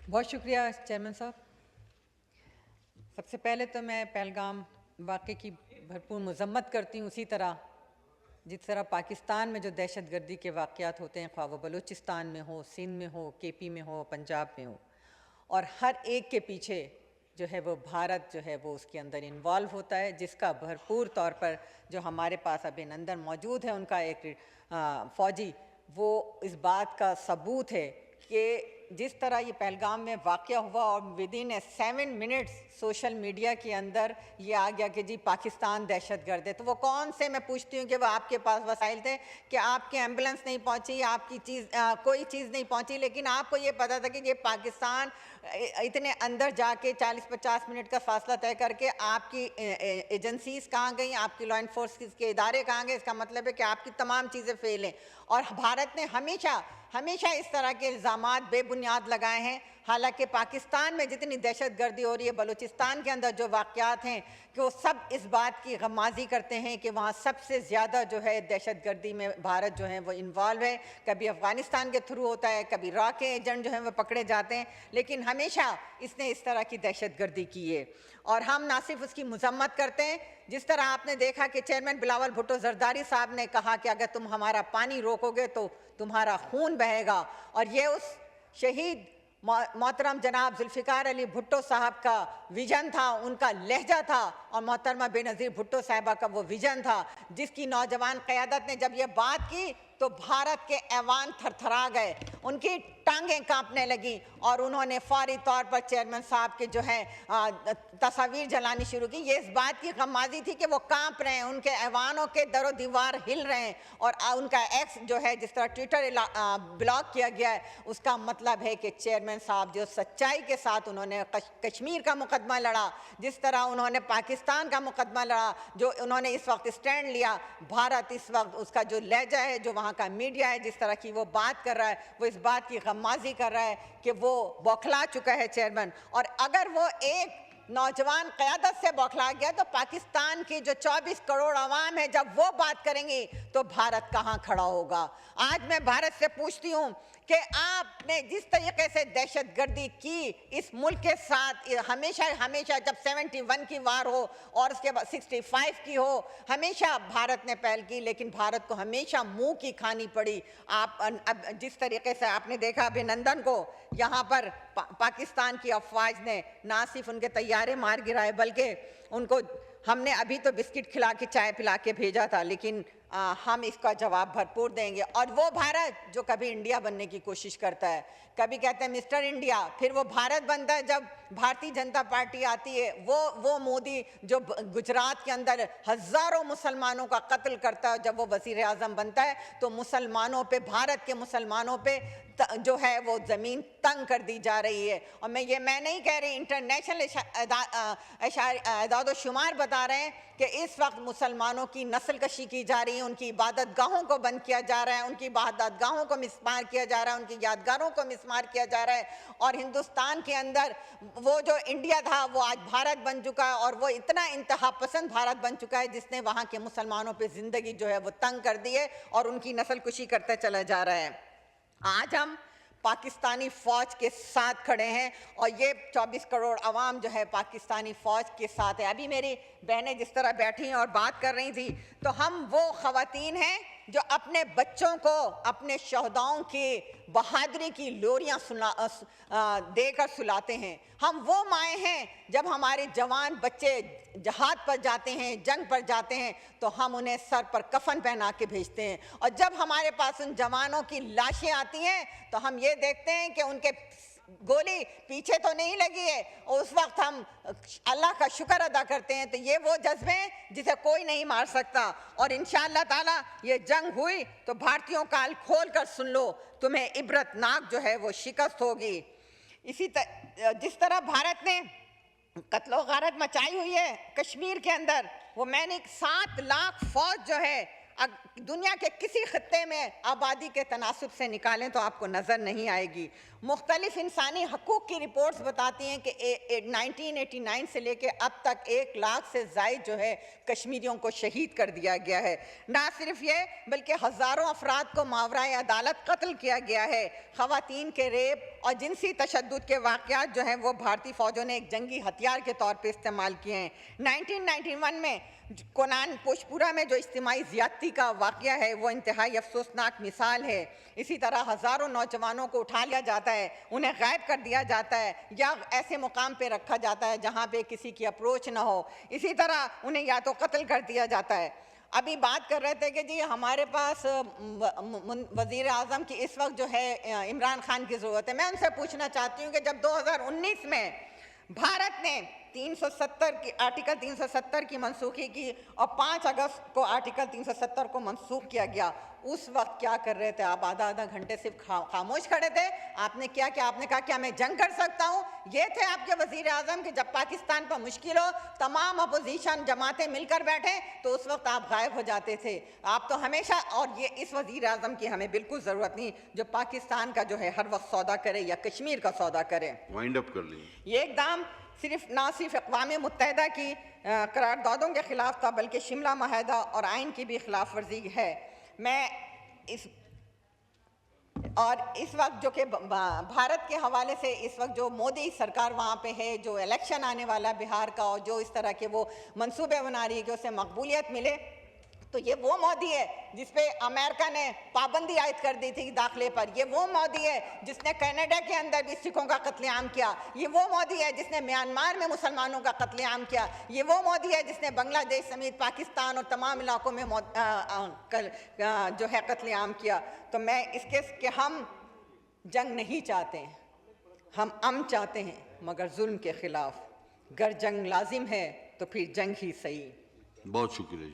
बहुत शुक्रिया चेयरमैन साहब। सबसे पहले तो मैं पहलगाम वाक़े की भरपूर मज़म्मत करती हूँ। उसी तरह जिस तरह पाकिस्तान में जो दहशतगर्दी के वाक़यात होते हैं, ख्वाह वो बलूचिस्तान में हो, सिंध में हो, केपी में हो, पंजाब में हो, और हर एक के पीछे जो है वो भारत जो है वो उसके अंदर इन्वॉल्व होता है, जिसका भरपूर तौर पर जो हमारे पास अभिनंदन मौजूद है उनका एक फ़ौजी, वो इस बात का सबूत है कि जिस तरह ये पहलगाम में वाक़या हुआ और विदिन 7 मिनट्स सोशल मीडिया के अंदर ये आ गया कि जी पाकिस्तान दहशतगर्द है। तो वो कौन से, मैं पूछती हूँ कि वो आपके पास वसाइल थे कि आपकी एम्बुलेंस नहीं पहुँची, आपकी कोई चीज़ नहीं पहुँची, लेकिन आपको ये पता था कि ये पाकिस्तान इतने अंदर जाके 40-50 मिनट का फासला तय करके आपकी एजेंसीज़ कहाँ गई, आपकी लॉ इन्फोर्समेंट के इदारे कहाँ गए। इसका मतलब है कि आपकी तमाम चीज़ें फेल हैं। और भारत ने हमेशा इस तरह के इल्ज़ामात बेबुनियाद लगाए हैं। हालांकि पाकिस्तान में जितनी दहशतगर्दी हो रही है, बलूचिस्तान के अंदर जो वाक़यात हैं, कि वो सब इस बात की गमाज़ी करते हैं कि वहाँ सबसे ज़्यादा जो है दहशतगर्दी में भारत जो है वो इन्वॉल्व है। कभी अफ़गानिस्तान के थ्रू होता है, कभी रॉ के एजेंट जो हैं वो पकड़े जाते हैं, लेकिन हमेशा इसने इस तरह की दहशतगर्दी की है। और हम ना सिर्फ उसकी मज़म्मत करते हैं, जिस तरह आपने देखा कि चेयरमैन बिलावल भुट्टो ज़रदारी साहब ने कहा कि अगर तुम हमारा पानी रोकोगे तो तुम्हारा खून बहेगा, और ये उस शहीद मोहतरम जनाब जुल्फ़िकार अली भुट्टो साहब का विजन था, उनका लहजा था, और मोहतरमा बेनज़ीर भुट्टो साहिबा का वो विजन था, जिसकी नौजवान क़यादत ने जब ये बात की तो भारत के ऐवान थरथरा गए, उनकी टांगें कांपने लगी, और उन्होंने फौरी तौर पर चेयरमैन साहब के जो है तस्वीर जलानी शुरू की। ये इस बात की गमाज़ी थी कि वो कांप रहे हैं, उनके ऐवानों के दरो दीवार हिल रहे हैं, और उनका एक्स जो है जिस तरह ट्विटर ब्लॉक किया गया है, उसका मतलब है कि चेयरमैन साहब जो सच्चाई के साथ उन्होंने कश्मीर का मुकदमा लड़ा, जिस तरह उन्होंने पाकिस्तान का मुकदमा लड़ा, जो उन्होंने इस वक्त स्टैंड लिया, भारत इस वक्त उसका जो लहजा है, जो वहाँ का मीडिया है, जिस तरह की वो बात कर रहा है, वो इस बात की गमाज़ी कर रहा है कि वो बौखला चुका है चेयरमैन। और अगर वो एक नौजवान क़यादत से बौखला गया तो पाकिस्तान की जो 24 करोड़ आवाम है, जब वो बात करेंगी तो भारत कहाँ खड़ा होगा। आज मैं भारत से पूछती हूँ कि आपने जिस तरीके से दहशतगर्दी की इस मुल्क के साथ, हमेशा जब 71 की वार हो और उसके बाद 65 की हो, हमेशा भारत ने पहल की, लेकिन भारत को हमेशा मुंह की खानी पड़ी। आप अब जिस तरीके से आपने देखा अभिनंदन को यहाँ पर पाकिस्तान की अफवाज ने ना सिर्फ उनके तैयारे मार गिराए, बल्कि उनको हमने अभी तो बिस्किट खिला के चाय पिला के भेजा था, लेकिन हम इसका जवाब भरपूर देंगे। और वो भारत जो कभी इंडिया बनने की कोशिश करता है, कभी कहते हैं मिस्टर इंडिया, फिर वो भारत बनता है जब भारतीय जनता पार्टी आती है, वो मोदी जो गुजरात के अंदर हज़ारों मुसलमानों का कत्ल करता है, जब वो वज़ीर आज़म बनता है तो मुसलमानों पे, भारत के मुसलमानों पे जो है वो ज़मीन तंग कर दी जा रही है। और मैं नहीं कह रही, इंटरनेशनल एदाद शुमार बता रहे हैं कि इस वक्त मुसलमानों की नस्ल कशी की जा रही है, उनकी इबादत गाहों को बंद किया जा रहा है, उनकी इबादत गाहों को मिसमार किया जा रहा है, उनकी यादगारों को मिसमार किया जा रहा है। और हिंदुस्तान के अंदर वो जो इंडिया था वो आज भारत बन चुका है, और वो इतना इंतहा पसंद भारत बन चुका है जिसने वहाँ के मुसलमानों पर ज़िंदगी जो है वो तंग कर दी है और उनकी नस्ल कुशी करते चला जा रहा है। आज हम पाकिस्तानी फ़ौज के साथ खड़े हैं, और ये 24 करोड़ अवाम जो है पाकिस्तानी फ़ौज के साथ है। अभी मेरी बहनें जिस तरह बैठी हैं और बात कर रही थी, तो हम वो ख़वातीन हैं जो अपने बच्चों को अपने शहदाओं की बहादुरी की लोरियाँ देकर सुलाते हैं। हम वो माएँ हैं जब हमारे जवान बच्चे जहाद पर जाते हैं, जंग पर जाते हैं, तो हम उन्हें सर पर कफन पहना के भेजते हैं, और जब हमारे पास उन जवानों की लाशें आती हैं तो हम ये देखते हैं कि उनके गोली पीछे तो नहीं लगी है, और उस वक्त हम अल्लाह का शुक्र अदा करते हैं। तो ये वो जज्बे हैं जिसे कोई नहीं मार सकता, और इंशाअल्लाह ताला ये जंग हुई तो भारतीयों का हाल खोल कर सुन लो, तुम्हें इबरतनाक जो है वो शिकस्त होगी। जिस तरह भारत ने कत्लो गारत मचाई हुई है कश्मीर के अंदर, वो मैंने 7 लाख फौज जो है दुनिया के किसी खत्ते में आबादी के तनासुब से निकालें तो आपको नज़र नहीं आएगी। मुख्तलिफ इंसानी हकूक़ की रिपोर्ट्स बताती हैं कि 1989 से लेके अब तक 1 लाख से ज़ायद जो है कश्मीरियों को शहीद कर दिया गया है। ना सिर्फ ये बल्कि हज़ारों अफराद को मावराए अदालत कत्ल किया गया है। ख़वातीन के रेप और जिनसी तशद्दुद के वाक़यात जो हैं वो भारतीय फ़ौजों ने एक जंगी हथियार के तौर पर इस्तेमाल किए हैं। 1991 में कोनान पोशपुरा में जो इज्तिमाई ज़्यादती का वाक़या है वो इंतहाई अफसोसनाक मिसाल है। इसी तरह हज़ारों नौजवानों को उठा लिया जाता है, उन्हें गायब कर दिया जाता है या ऐसे मुकाम पे रखा जाता है जहाँ पे किसी की अप्रोच ना हो। इसी तरह उन्हें या तो कत्ल कर दिया जाता है। अभी बात कर रहे थे कि जी हमारे पास वज़ीर आज़म की इस वक्त जो है इमरान खान की ज़रूरत है। मैं उनसे पूछना चाहती हूँ कि जब 2019 में भारत ने 370 की आर्टिकल 370 की मनसूखी की और 5 अगस्त को आर्टिकल 370 को मनसूख किया गया, उस वक्त क्या कर रहे थे आप? आधा घंटे सिर्फ खामोश खड़े थे। आपने क्या किया? आपने कहा क्या मैं जंग कर सकता हूँ? ये थे आपके वज़ीर आज़म कि जब पाकिस्तान पर मुश्किल हो, तमाम अपोजिशन जमातें मिलकर बैठे तो उस वक्त आप गायब हो जाते थे। आप तो हमेशा, और ये इस वज़ीर आज़म की हमें बिल्कुल ज़रूरत नहीं जो पाकिस्तान का जो है हर वक्त सौदा करे या कश्मीर का सौदा करे। वाइंड अप कर लीजिए। ये इक़दाम ना सिर्फ अक़वाम मुत्तहिदा की करारदादों के ख़िलाफ़ था बल्कि शिमला माहिदा और आइन की भी खिलाफ वर्जी है। मैं इस वक्त जो कि भारत के हवाले से इस वक्त जो मोदी सरकार वहाँ पे है, जो इलेक्शन आने वाला बिहार का और जो इस तरह के वो मंसूबे बना रही है कि उसे मकबूलियत मिले, तो ये वो मोदी है जिस पे अमेरिका ने पाबंदी आयद कर दी थी दाखिले पर। ये वो मोदी है जिसने कनाडा के अंदर भी सिखों का कत्लेआम किया। ये वो मोदी है जिसने म्यांमार में मुसलमानों का कत्लेआम किया। ये वो मोदी है जिसने बांग्लादेश समेत पाकिस्तान और तमाम इलाकों में जो है कत्लेआम किया। तो मैं इसके कि हम जंग नहीं चाहते हैं, हम अमन चाहते हैं मगर जुल्म के ख़िलाफ़। अगर जंग लाजिम है तो फिर जंग ही सही। बहुत शुक्रिया जी।